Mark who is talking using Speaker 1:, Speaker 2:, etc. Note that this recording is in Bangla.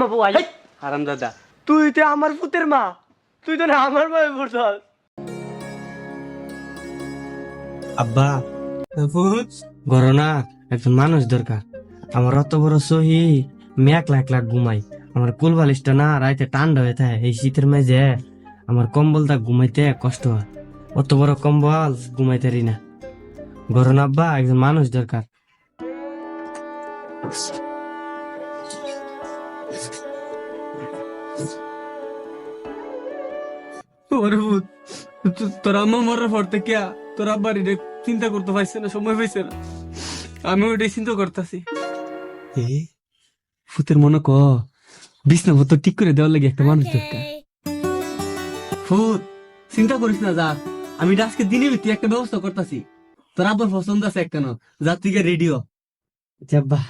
Speaker 1: আম্মা বউ আই
Speaker 2: হারাম দাদা।
Speaker 1: তুই তো আমার পুতের মা, তুই তো না আমার ভাই পড়ছস।
Speaker 2: আব্বা গরো না, একজন মানুষ দরকার। আমার অত বড় সহি, আমি একলা একলা ঘুমাই। আমার কুল বালিশটা না রাইতে ঠান্ডা হয়ে থাকে, এই শীতের মেঝে আমার কম্বলটা ঘুমাইতে কষ্ট হয়। অত বড় কম্বল ঘুমাইতে পারি না। গরো না আব্বা, একজন মানুষ দরকার।
Speaker 3: ওরে ভূত, তোর আম্মা মরার পর থেকে তোর আব্বার এটা চিন্তা করতে পারছে না, সময় পাইছে না। আমি ওইটাই চিন্তা করতেছি। ভূতের মনে বিছনা পত্র ঠিক করে দেওয়ার লাগে একটা মানুষ দরকার। ভূত চিন্তা করিস না, যা আমি আজকে দিনে ভিত্তি একটা ব্যবস্থা করতেছি। তোর আব্বার পছন্দ আছে একখানো, যা তুই রেডিও।
Speaker 2: আচ্ছা আব্বা।